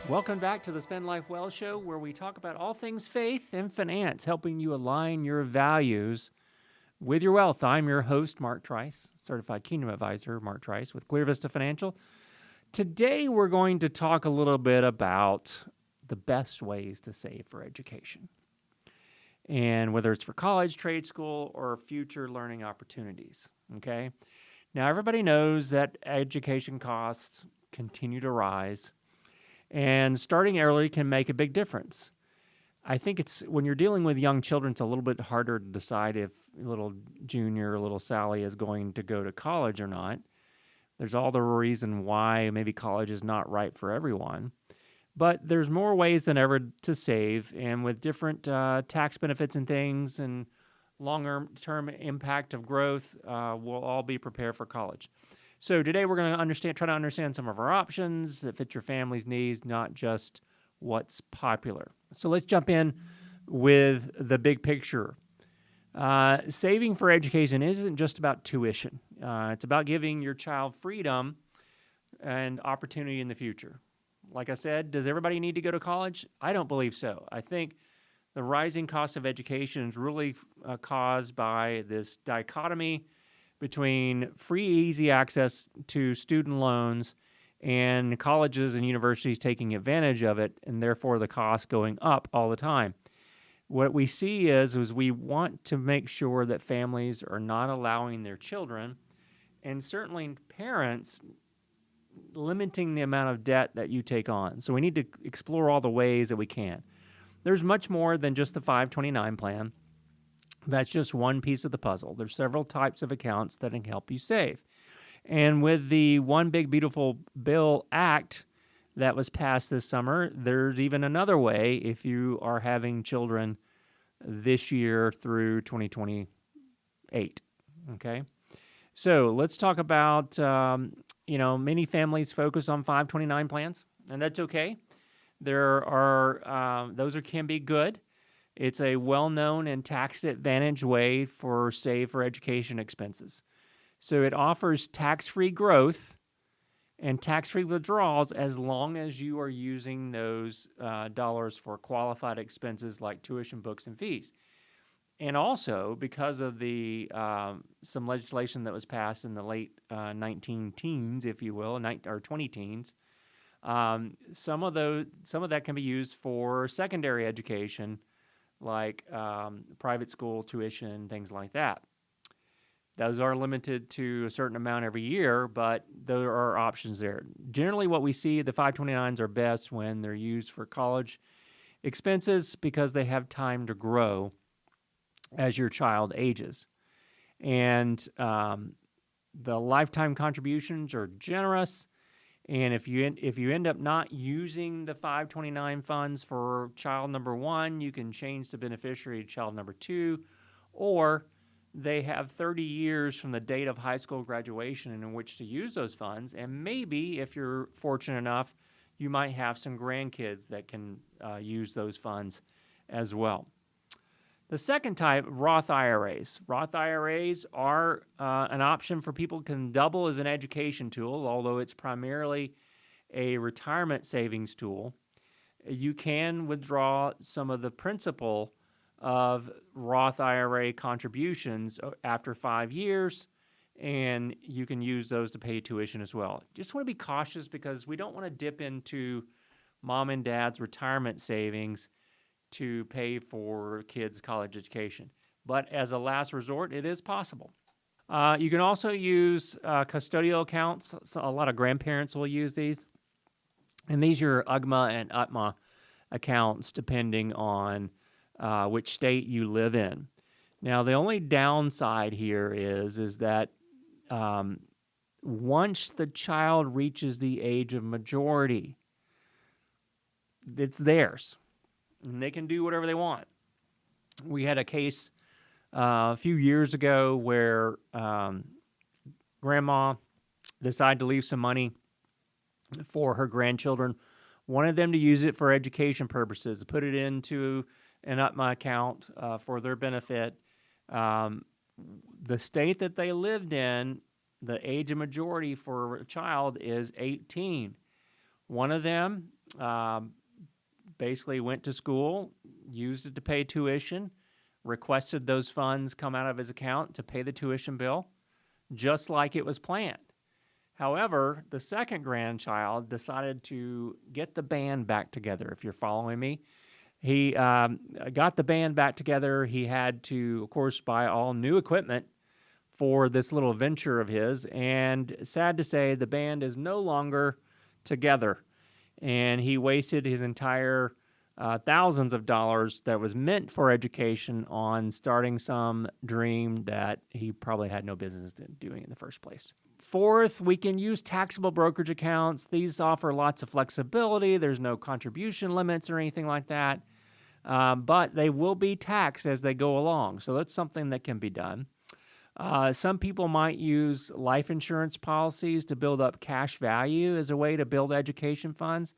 Welcome back to the Spend Life Well show, where we talk about all things faith and finance, helping you align your values with your wealth. I'm your host, Mark Trice, Certified Kingdom Advisor, Mark Trice with ClearVista Financial. Today, we're going to talk a little bit about the best ways to save for education, and whether it's for college, trade school, or future learning opportunities, okay? Now, everybody knows that education costs continue to rise, and starting early can make a big difference. I think it's when you're dealing with young children, it's a little bit harder to decide if little Junior or little Sally is going to go to college or not. There's all the reason why maybe college is not right for everyone. But there's more ways than ever to save, and with different tax benefits and things and longer-term impact of growth, we'll all be prepared for college. So today we're going to try to understand some of our options that fit your family's needs, not just what's popular. So let's jump in with the big picture. Saving for education isn't just about tuition. It's about giving your child freedom and opportunity in the future. Like I said, does everybody need to go to college? I don't believe so. I think the rising cost of education is really caused by this dichotomy between free, easy access to student loans and colleges and universities taking advantage of it, and therefore the cost going up all the time. What we see is we want to make sure that families are not allowing their children, and certainly parents, limiting the amount of debt that you take on. So we need to explore all the ways that we can. There's much more than just the 529 plan. That's just one piece of the puzzle. There's several types of accounts that can help you save. And with the One Big Beautiful Bill Act that was passed this summer, there's even another way if you are having children this year through 2028, okay? So let's talk about, many families focus on 529 plans, and that's okay. There are, can be good. It's a well-known and tax-advantaged way for save for education expenses. So it offers tax-free growth and tax-free withdrawals as long as you are using those dollars for qualified expenses like tuition, books, and fees. And also, because of the some legislation that was passed in the late 19 teens, if you will, or 20 teens, some of that can be used for secondary education, like private school tuition, things like that. Those are limited to a certain amount every year, but there are options there. Generally, what we see, the 529s are best when they're used for college expenses because they have time to grow as your child ages. And the lifetime contributions are generous. And if you end up not using the 529 funds for child number one, you can change the beneficiary to child number two, or they have 30 years from the date of high school graduation in which to use those funds. And maybe, if you're fortunate enough, you might have some grandkids that can use those funds as well. The second type, Roth IRAs. Roth IRAs are an option for people who can double as an education tool, although it's primarily a retirement savings tool. You can withdraw some of the principal of Roth IRA contributions after 5 years, and you can use those to pay tuition as well. Just want to be cautious because we don't want to dip into mom and dad's retirement savings to pay for kids' college education. But as a last resort, it is possible. You can also use custodial accounts. So a lot of grandparents will use these. And these are UGMA and UTMA accounts, depending on which state you live in. Now, the only downside here is that once the child reaches the age of majority, it's theirs, and they can do whatever they want. We had a case a few years ago where grandma decided to leave some money for her grandchildren, wanted them to use it for education purposes, put it into an UTMA account for their benefit. The state that they lived in, the age of majority for a child is 18. One of them basically went to school, used it to pay tuition, requested those funds come out of his account to pay the tuition bill, just like it was planned. However, the second grandchild decided to get the band back together, if you're following me. He got the band back together. He had to, of course, buy all new equipment for this little venture of his. And sad to say, the band is no longer together. And he wasted his entire thousands of dollars that was meant for education on starting some dream that he probably had no business doing in the first place. Fourth, we can use taxable brokerage accounts. These offer lots of flexibility. There's no contribution limits or anything like that, but they will be taxed as they go along. So that's something that can be done. Some people might use life insurance policies to build up cash value as a way to build education funds.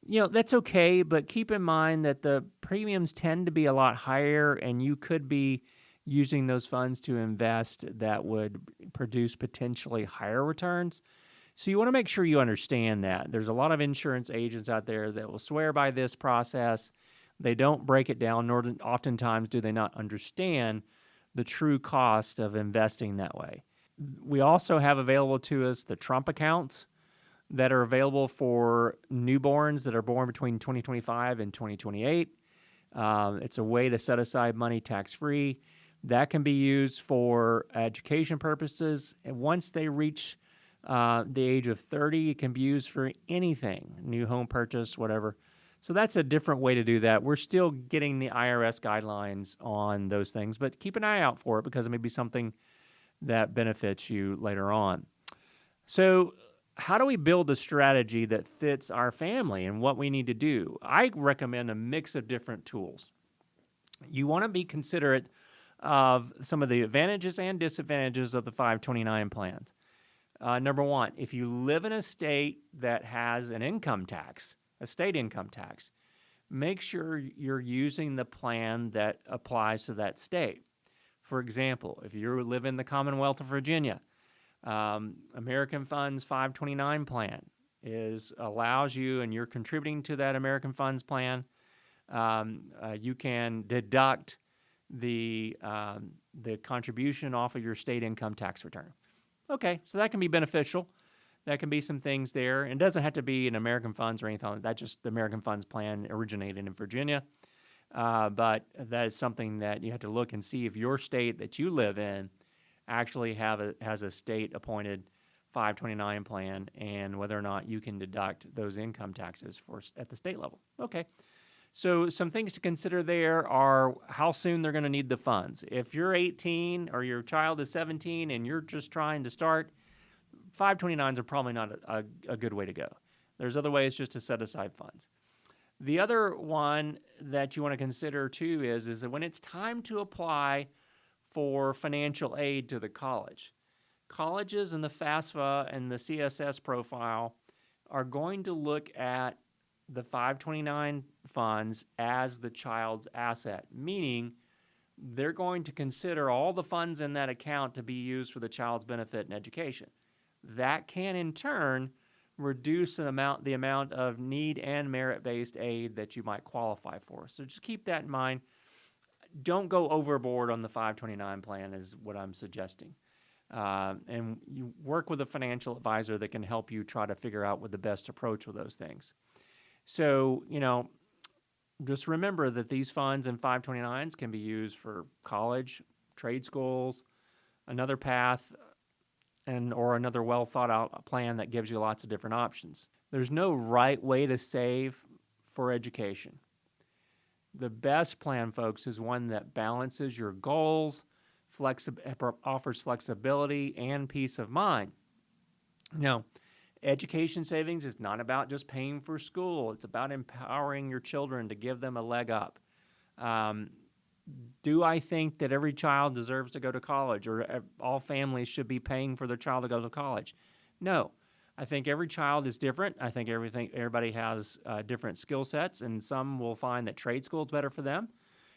That's okay, but keep in mind that the premiums tend to be a lot higher, and you could be using those funds to invest that would produce potentially higher returns. So you want to make sure you understand that. There's a lot of insurance agents out there that will swear by this process. They don't break it down, nor oftentimes do they not understand the true cost of investing that way. We also have available to us the Trump accounts that are available for newborns that are born between 2025 and 2028. It's a way to set aside money tax-free. That can be used for education purposes. And once they reach the age of 30, it can be used for anything, new home purchase, whatever. So that's a different way to do that. We're still getting the IRS guidelines on those things, but keep an eye out for it because it may be something that benefits you later on. So how do we build a strategy that fits our family and what we need to do? I recommend a mix of different tools. You want to be considerate of some of the advantages and disadvantages of the 529 plans. Number one, if you live in a state that has an income tax, a state income tax, make sure you're using the plan that applies to that state. For example, if you live in the Commonwealth of Virginia, American Funds 529 plan allows you, and you're contributing to that American Funds plan, you can deduct the contribution off of your state income tax return. Okay, so that can be beneficial. That can be some things there. It doesn't have to be an American Funds or anything like that. Just the American Funds plan originated in Virginia. But that is something that you have to look and see if your state that you live in actually has a state-appointed 529 plan and whether or not you can deduct those income taxes at the state level. Okay. So some things to consider there are how soon they're going to need the funds. If you're 18 or your child is 17 and you're just trying to start, 529s are probably not a good way to go. There's other ways just to set aside funds. The other one that you want to consider too is that when it's time to apply for financial aid to the college, colleges and the FAFSA and the CSS profile are going to look at the 529 funds as the child's asset, meaning they're going to consider all the funds in that account to be used for the child's benefit and education. That can, in turn, reduce the amount of need and merit-based aid that you might qualify for. So just keep that in mind. Don't go overboard on the 529 plan is what I'm suggesting. And you work with a financial advisor that can help you try to figure out what the best approach with those things. So, just remember that these funds and 529s can be used for college, trade schools, another path, or another well-thought-out plan that gives you lots of different options. There's no right way to save for education. The best plan, folks, is one that balances your goals, offers flexibility, and peace of mind. Education savings is not about just paying for school. It's about empowering your children to give them a leg up. Do I think that every child deserves to go to college or all families should be paying for their child to go to college? No. I think every child is different. I think everybody has different skill sets, and some will find that trade school is better for them.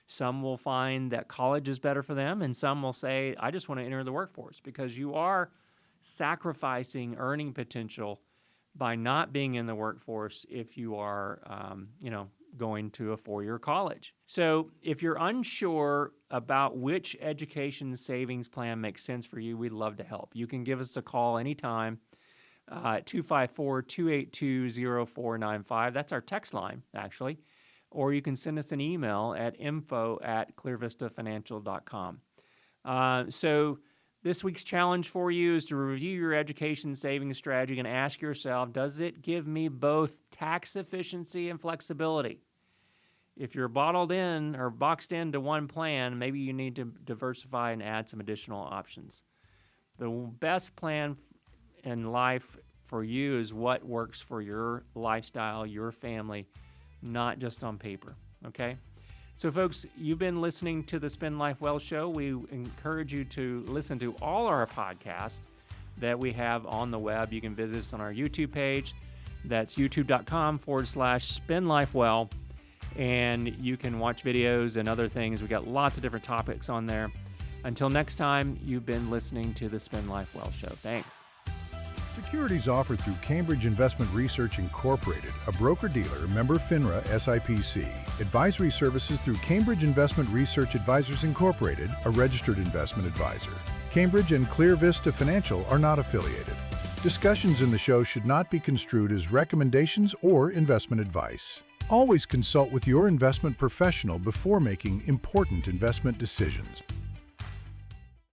Some will find that college is better for them, and some will say, I just want to enter the workforce, because you are sacrificing earning potential by not being in the workforce if you are, going to a 4-year college. So if you're unsure about which education savings plan makes sense for you, we'd love to help. You can give us a call anytime at 254-282-0495. That's our text line, actually. Or you can send us an email at info@clearvistafinancial.com. So this week's challenge for you is to review your education savings strategy and ask yourself, does it give me both tax efficiency and flexibility? If you're bottled in or boxed into one plan, maybe you need to diversify and add some additional options. The best plan in life for you is what works for your lifestyle, your family, not just on paper, okay? So folks, you've been listening to the Spend Life Well show. We encourage you to listen to all our podcasts that we have on the web. You can visit us on our YouTube page. That's youtube.com/spendlifewell. And you can watch videos and other things. We got lots of different topics on there. Until next time, you've been listening to the Spend Life Well show. Thanks. Securities offered through Cambridge Investment Research Incorporated, a broker-dealer, member FINRA SIPC. Advisory services through Cambridge Investment Research Advisors Incorporated, a registered investment advisor. Cambridge and ClearVista Financial are not affiliated. Discussions in the show should not be construed as recommendations or investment advice. Always consult with your investment professional before making important investment decisions.